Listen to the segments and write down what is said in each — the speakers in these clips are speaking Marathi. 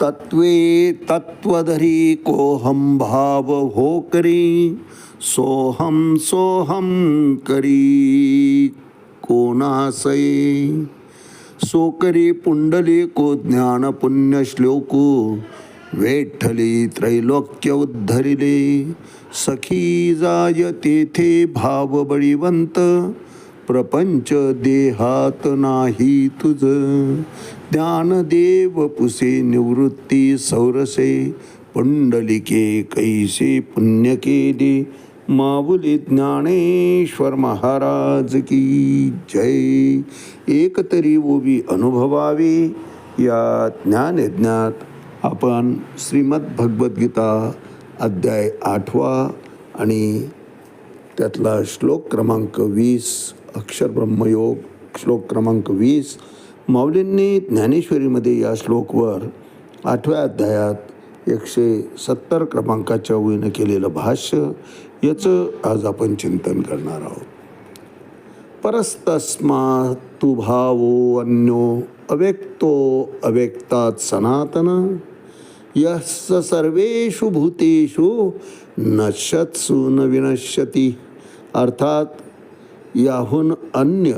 तत्वे तत्वधरी कोहम भाव हो करी, सोहम सोहम करी कोणासये. सो करी पुंडली को ज्ञान पुण्य श्लोकू, वेठ्ठली त्रैलोक्य उद्धरिले. सखी जाय तेथे भाव बळीवंत, प्रपंच देहात नाही तुझ. ज्ञानदेव पुसे निवृत्ती सौरसे, पुंडलिके कैसे पुण्य केले. माऊली ज्ञानेश्वर महाराज की जय. एक तरी ओवी अनुभवावी या ज्ञानयज्ञात आपण श्रीमद भगवद्गीता अध्याय 8 आणि त्यातला श्लोक क्रमांक 20 अक्षर ब्रह्मयोग श्लोक क्रमांक 20 माऊलींनी ज्ञानेश्वरीमध्ये या श्लोकवर 8व्या अध्यायात 170 क्रमांकाच्या ओळीनं केलेलं भाष्य, याचं आज आपण चिंतन करणार आहोत. परस्तस्मात् तु भावो अन्यो अव्यक्तो अव्यक्तात् सनातन, यस्य सर्वेषु भूतेषु नश्यत्सु न विनश्यति. अर्थात याहून अन्य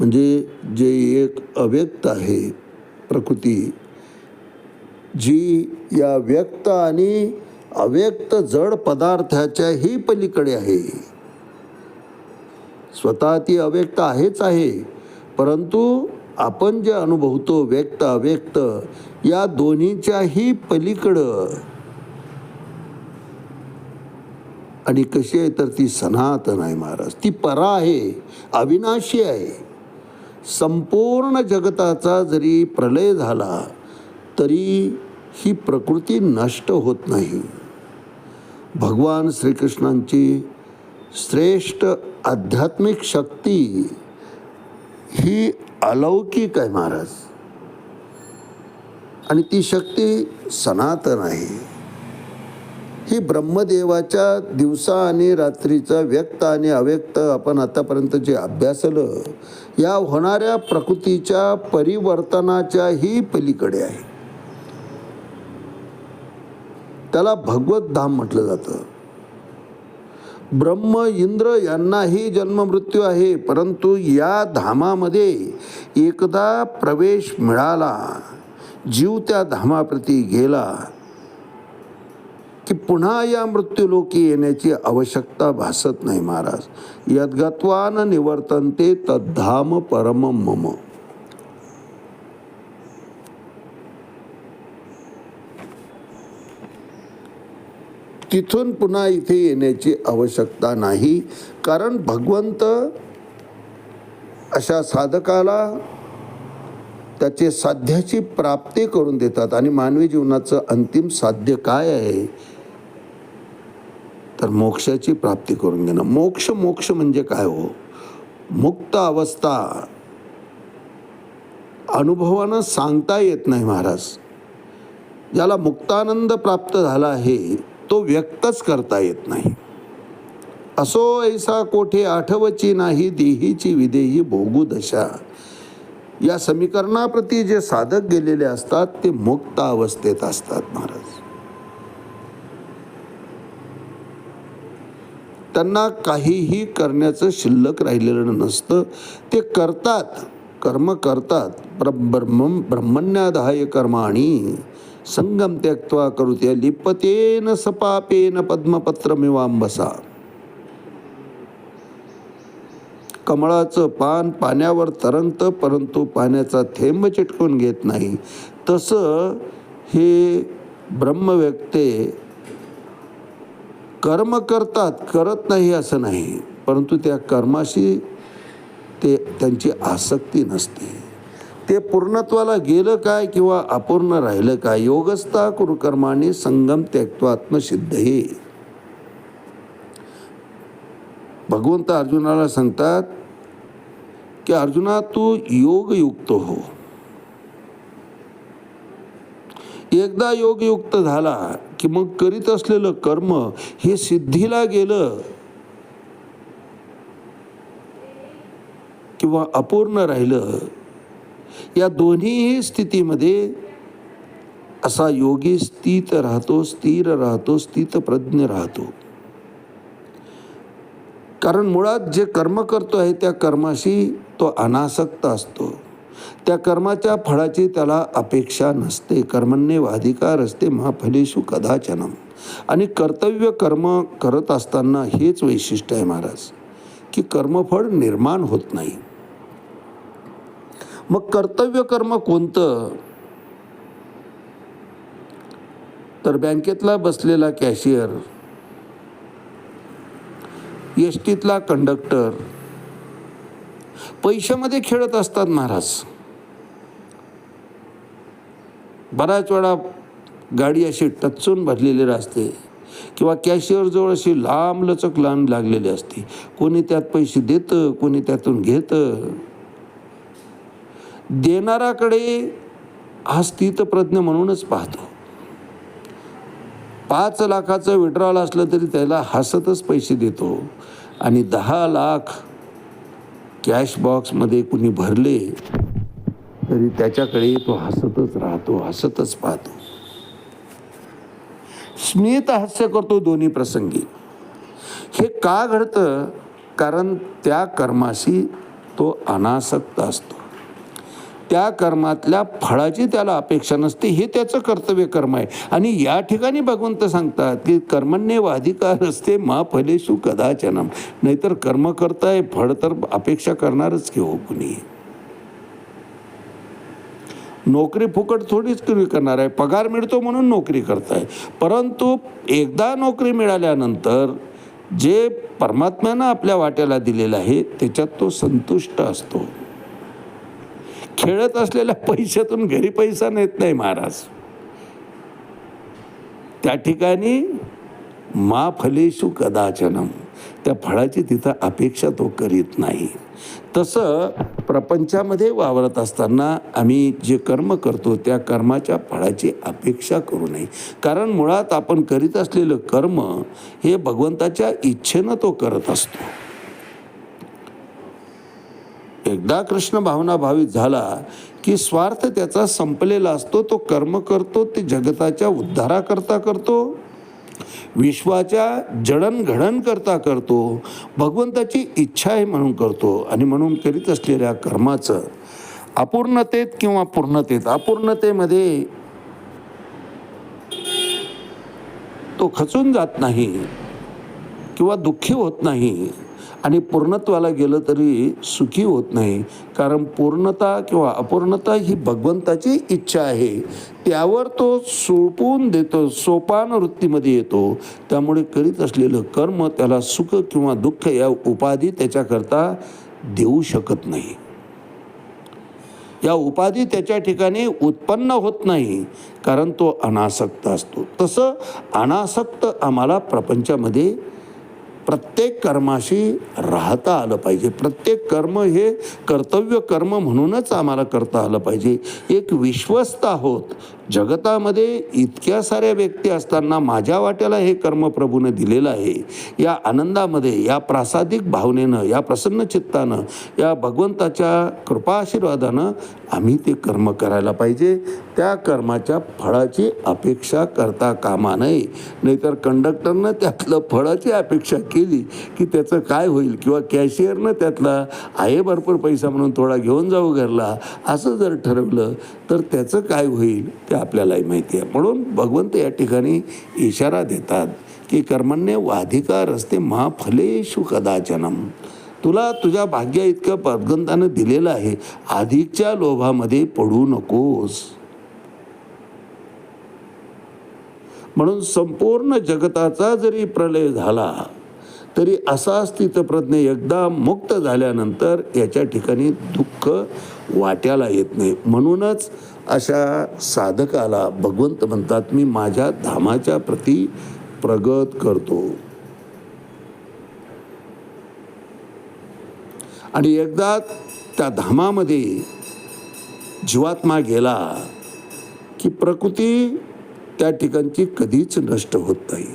म्हणजे जे एक अव्यक्त आहे प्रकृती, जी या व्यक्त आणि अव्यक्त जड पदार्थाच्याही पलीकडे आहे. स्वतः ती अव्यक्त आहेच आहे, परंतु आपण जे अनुभवतो व्यक्त अव्यक्त या दोन्हीच्याही पलीकडं. आणि कशी आहे तर ती सनातन आहे महाराज. ती परा आहे, अविनाशी आहे. संपूर्ण जगताचा जरी प्रलय झाला तरी ही प्रकृती नष्ट होत नाही. भगवान श्रीकृष्णांची श्रेष्ठ आध्यात्मिक शक्ती ही अलौकिक आहे महाराज, आणि ती शक्ती सनातन आहे. ही ब्रह्मदेवाच्या दिवसा आणि रात्रीचा व्यक्त आणि अव्यक्त आपण आतापर्यंत जे अभ्यासलं, या होणाऱ्या प्रकृतीच्या परिवर्तनाच्याही पलीकडे आहे. त्याला भगवत धाम म्हटलं जातं. ब्रह्म इंद्र यांनाही जन्ममृत्यू आहे, परंतु या धामामध्ये एकदा प्रवेश मिळाला, जीव त्या धामाप्रती गेला की पुन्हा या मृत्यूलोकी येण्याची आवश्यकता भासत नाही महाराज. यद्गत्वा न निवर्तन्ते तद्धाम परमं मम. तिथून पुन्हा इथे येण्याची आवश्यकता नाही, कारण भगवंत अशा साधकाला त्याचे साध्याची प्राप्ती करून देतात. आणि मानवी जीवनाचं अंतिम साध्य काय आहे तर मोक्षाची प्राप्ती करून घेणं. मोक्ष म्हणजे काय हो? मुक्त अवस्था अनुभवानं सांगता येत नाही महाराज. ज्याला मुक्तानंद प्राप्त झाला आहे तो व्यक्तच करता येत नाही. असो ऐसा कोठे आठवची नाही, देहीची विदेही भोगू दशा. या समीकरणाप्रती जे साधक गेलेले असतात ते मुक्त अवस्थेत असतात महाराज. त्यांना काहीही करण्याचं शिल्लक राहिलेलं नसतं. ते करतात, कर्म करतात. ब्रह्मण्याधाय कर्माणि संगम त्यक्त्वा करुते लिप्यतेन सपापेन पद्मपत्रमिवांबसा. कमळाचं पान पाण्यावर तरंगतं, परंतु पाण्याचा थेंब चिटकून घेत नाही. तसं हे ब्रह्मव्यक्ते कर्म करतात, करत नाही असं नाही, परंतु त्या कर्माशी त्यांची आसक्ती नसते. ते पूर्णत्वाला गेलं काय किंवा अपूर्ण राहिलं काय. योगस्था कुरुकर्माणी संगम त्यक्त्वा आत्मसिद्धये. भगवंत अर्जुनाला सांगतात की अर्जुना तू योगयुक्त हो. एकदा योगयुक्त झाला की मग करीत असलेलं कर्म हे सिद्धीला गेलं किंवा अपूर्ण राहिलं या दोन्हीही स्थितीमध्ये असा योगी स्थित राहतो, स्थिर राहतो, स्थितप्रज्ञ राहतो. कारण मुळात जे कर्म करतो आहे त्या कर्माशी तो अनासक्त असतो. त्या कर्माच्या फळाची त्याला अपेक्षा नसते. कर्मण्येवाधिकार असते मा फलेषु कदाचनम. आणि कर्तव्य कर्म करत असताना हेच वैशिष्ट्य आहे महाराज, की कर्मफळ निर्माण होत नाही. मग कर्तव्य कर्म कोणतं? तर बँकेतला बसलेला कॅशियर, एसटीतला कंडक्टर पैशामध्ये खेळत असतात महाराज. बऱ्याच वेळा गाडी अशी टच्चून भरलेली असते किंवा कॅशियरजवळ अशी लांबलचक लाईन लागलेली असते. कोणी त्यात पैसे देतं, कोणी त्यातून घेतं. देणाराकडे हा स्थितप्रज्ञ म्हणूनच पाहतो. 5 लाखाचं विड्रॉल असलं तरी त्याला हसतच पैसे देतो. आणि 10 लाख कॅश बॉक्समध्ये कुणी भरले तरी त्याच्याकडे तो हसतच राहतो, हसतच पाहतो. स्मित हास्य करतो दोन्ही प्रसंगी. हे का घडतं? कारण त्या कर्माशी तो अनासक्त असतो. त्या कर्मातल्या फळाची त्याला अपेक्षा नसते. हे त्याचं कर्तव्य कर्म आहे. आणि या ठिकाणी भगवंत सांगतात की कर्मण्येवाधिकार असते मा फलेषु कदाचनम. नाहीतर कर्म करताय, फळ तर अपेक्षा करणारच की हो कुणी. नोकरी फुकट थोडीच करणार आहे. पगार मिळतो म्हणून नोकरी करताय. परंतु एकदा नोकरी मिळाल्यानंतर जे परमात्म्यानं आपल्या वाट्याला दिलेलं आहे त्याच्यात तो संतुष्ट असतो. खेळत असलेल्या पैशातून घरी पैसा नेत नाही महाराज. त्या ठिकाणी मा फलेषु कदाचनम, त्या फळाची तिथं अपेक्षा तो करीत नाही. तसं प्रपंचामध्ये वावरत असताना आम्ही जे कर्म करतो त्या कर्माच्या फळाची अपेक्षा करू नये. कारण मुळात आपण करीत असलेलं कर्म हे भगवंताच्या इच्छेनं तो करत असतो. एकदा कृष्ण भावना भावित झाला की स्वार्थ त्याचा संपलेला असतो. तो कर्म करतो ते जगताच्या उद्धाराकरता करतो, विश्वाच्या जडणघडण करता करतो, भगवंताची इच्छा आहे म्हणून करतो. आणि म्हणून करीत असलेल्या कर्माचं अपूर्णतेत किंवा पूर्णतेत, अपूर्णतेमध्ये तो खचून जात नाही किंवा दुःखी होत नाही, आणि पूर्णत्वाला गेलं तरी सुखी होत नाही. कारण पूर्णता किंवा अपूर्णता ही भगवंताची इच्छा आहे. त्यावर तो सोपवून देतो, सोपान वृत्तीमध्ये येतो. त्यामुळे करीत असलेलं कर्म त्याला सुख किंवा दुःख या उपाधी त्याच्याकरता देऊ शकत नाही. या उपाधी त्याच्या ठिकाणी उत्पन्न होत नाही, कारण तो अनासक्त असतो. तसं अनासक्त आम्हाला प्रपंचामध्ये प्रत्येक कर्माशी राहता आलं पाहिजे. प्रत्येक कर्म हे कर्तव्य कर्म म्हणूनच आम्हाला करता आलं पाहिजे. एक विश्वस्त आहोत. जगतामध्ये इतक्या साऱ्या व्यक्ती असताना माझ्या वाट्याला हे कर्म प्रभूने दिलेलं आहे. या आनंदामध्ये, या प्रासादिक भावनेनं, या प्रसन्न चित्तानं, या भगवंताच्या कृपाआशीर्वादानं आम्ही ते कर्म करायला पाहिजे. त्या कर्माच्या फळाची अपेक्षा करता कामा नये. नाहीतर कंडक्टरनं त्यातलं फळाची अपेक्षा केली की त्याचं काय होईल, किंवा कॅशियरनं त्यातला आहे भरपूर पैसा म्हणून थोडा घेऊन जाऊ घरला, असं जर ठरवलं तर त्याचं काय होईल ते आपल्यालाही माहिती आहे. म्हणून भगवंत या ठिकाणी इशारा देतात की कर्मण्येवाधिकार असते मा फलेषु कदाचनम. तुला तुझ्या भाग्या इतकं भगवंतानं दिलेलं आहे, अधिकच्या लोभामध्ये पडू नकोस. म्हणून संपूर्ण जगताचा जरी प्रलय झाला तरी असा स्थितप्रज्ञ एकदा मुक्त झाल्यानंतर याच्या ठिकाणी दुःख वाट्याला येत नाही. म्हणूनच अशा साधकाला भगवंत म्हणतात, मी माझ्या धामाच्या प्रती प्रगत करतो. आणि एकदा त्या धामामध्ये जीवात्मा गेला की प्रकृती त्या ठिकाणची कधीच नष्ट होत नाही.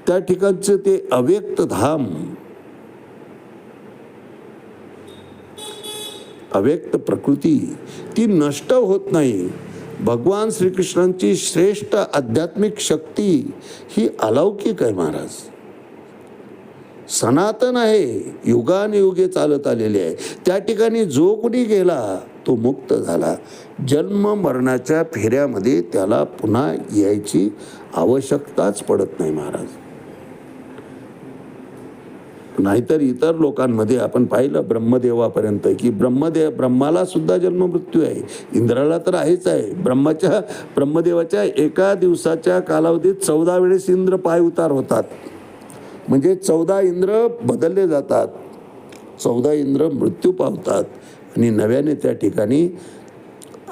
त्या ठिकाणचं ते अव्यक्त धाम अव्यक्त प्रकृती ती नष्ट होत नाही. भगवान श्रीकृष्णांची श्रेष्ठ आध्यात्मिक शक्ती ही अलौकिक आहे महाराज, सनातन आहे, युगानुयुगे चालत आलेली आहे. त्या ठिकाणी जो कोणी गेला तो मुक्त झाला. जन्म मरणाच्या फेऱ्यामध्ये त्याला पुन्हा यायची आवश्यकताच पडत नाही महाराज. नाहीतर इतर लोकांमध्ये आपण पाहिलं ब्रह्मदेवापर्यंत की ब्रह्माला सुद्धा जन्म मृत्यू आहे, इंद्राला तर आहेच आहे. ब्रह्मदेवाच्या एका दिवसाच्या कालावधीत 14 वेळेस इंद्र पाय उतार होतात. म्हणजे 14 इंद्र बदलले जातात, 14 इंद्र मृत्यू पावतात आणि नव्याने त्या ठिकाणी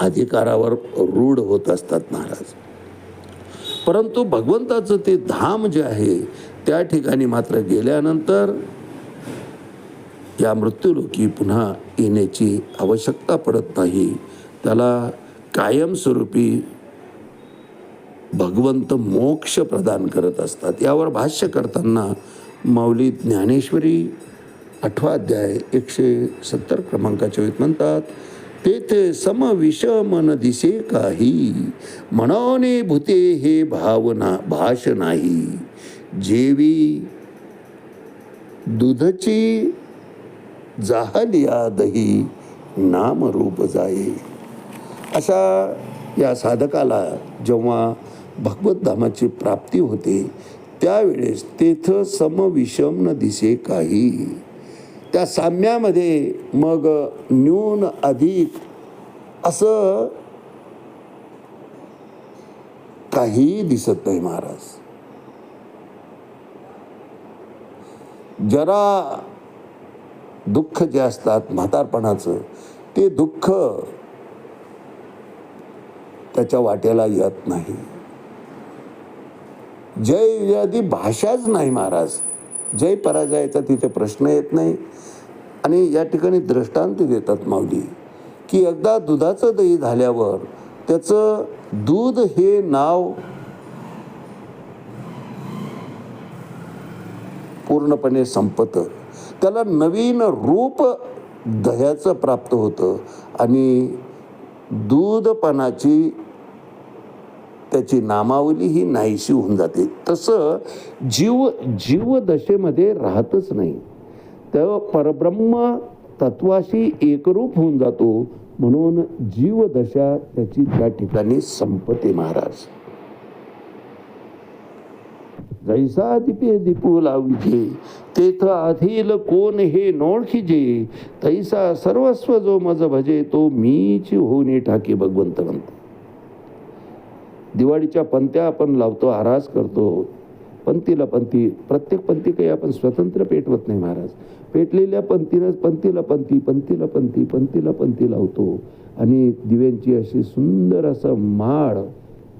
अधिकारावर रूढ होत असतात महाराज. परंतु भगवंताचं ते धाम जे आहे त्या ठिकाणी मात्र गेल्यानंतर या मृत्यूलोकी पुन्हा येण्याची आवश्यकता पडत नाही. त्याला कायमस्वरूपी भगवंत मोक्ष प्रदान करत असतात. यावर भाष्य करताना माऊली ज्ञानेश्वरी 8वा अध्याय 170 क्रमांकाच्या वेळी म्हणतात, तेथे सम विषम न दिसे काही, मनोने भूते हे भावना भाष नाही. जेवी दुधची जाहलिया दही, नाम रूप जाये. अशा या साधकाला जेव्हा भगवत धामाची प्राप्ती होते त्यावेळेस तेथं सम विषम न दिसे काही. त्या साम्यामध्ये मग न्यून अधिक असं काही दिसत नाही महाराज. जरा दुःख जे असतात म्हातारपणाचं ते दुःख त्याच्या वाट्याला येत नाही. जय आधी भाषाच नाही महाराज. जय पराजयाचा तिथे प्रश्न येत नाही. आणि या ठिकाणी दृष्टांत देतात माऊली की एकदा दुधाचं दही झाल्यावर त्याचं दूध हे नाव पूर्णपणे संपतं. त्याला नवीन रूप दह्याचं प्राप्त होतं आणि दूधपणाची त्याची नामावली ही नाहीशी होऊन जाते. तसं जीवदशेमध्ये राहतच नाही. तेव्हा परब्रह्म तत्वाशी एकरूप होऊन जातो. म्हणून जीवदशा त्याची त्या ठिकाणी संपते महाराज. जैसा दिपे दिपू लाविजे, तेथ अधील कोण हे नोळखीजे, तैसा सर्वस्व जो मज भजे, तो मीच होणे ठाके. भगवंत म्हणतो. दिवाळीच्या पंत्या आपण लावतो, आरास करतो, पंक्तीला पंक्ती, प्रत्येक पंक्ती काही आपण स्वतंत्र पेटवत नाही महाराज. पेटलेल्या पंक्तीनं पंक्तीला पंक्ती, पंक्तीला पंक्ती, पंक्तीला पंक्ती लावतो आणि दिव्यांची अशी सुंदर असं माळ,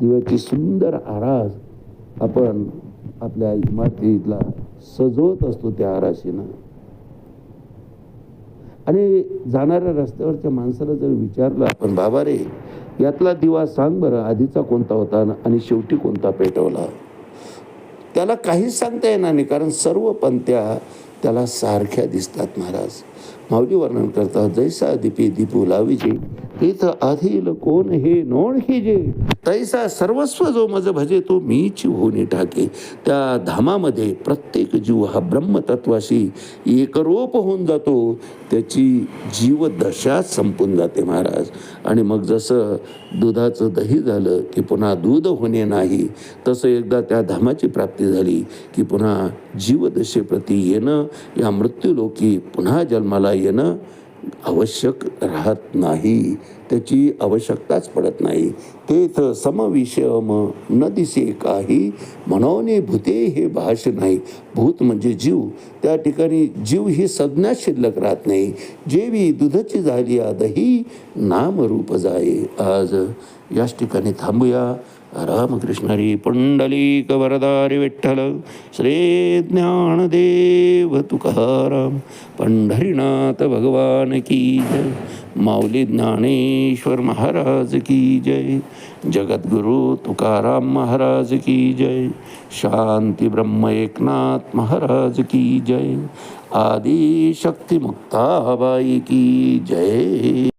दिव्याची सुंदर आरास आपण आपल्या इमारतीला सजवत असतो त्या आराशीनं. आणि जाणाऱ्या रस्त्यावरच्या माणसाला जर विचारलं आपण, बाबा रे यातला दिवा सांग बरं, आधीचा कोणता होता आणि शेवटी कोणता पेटवला, त्याला काहीच सांगता येणार नाही. कारण सर्व पंक्त्या त्याला सारख्या दिसतात महाराज. माऊली वर्णन करतात, जैसा दिपे दिपू लाविजे, तेथ अधील कोण हे नोळखीजे, तैसा सर्वस्व जो मज भजे, तो मीच होणे ठाके. त्या धामामध्ये प्रत्येक जीव हा ब्रह्मतत्वाशी एकरूप होऊन जातो. त्याची जीवदशा संपून जाते महाराज. आणि मग जसं दुधाचं दही झालं की पुन्हा दूध होणे नाही, तसं एकदा त्या धामाची प्राप्ती झाली की पुन्हा जीवदशेप्रती येणं, या मृत्यूलोकी पुन्हा जन्माला येणं आवश्यक राहत नाही. त्याची आवश्यकताच पडत नाही. तेथ समविषम न दिसे काही, मनोने भूते हे भाष नाही. भूत म्हणजे जीव. त्या ठिकाणी जीव ही संज्ञा शिल्लक राहत नाही. जेवी दुधची झाली दही, नाम रूप जाये. आज याच ठिकाणी थांबूया. रामकृष्ण हरी. पुंडलिक वरदारी विठ्ठल श्री ज्ञानदेव तुकाराम. पंढरीनाथ भगवान की जय. माऊली ज्ञानेश्वर महाराज की जय. जगद्गुरु तुकाराम महाराज की जय. शांती ब्रह्म एकनाथ महाराज की जय. आदि शक्ती मुक्ताबाई की जय.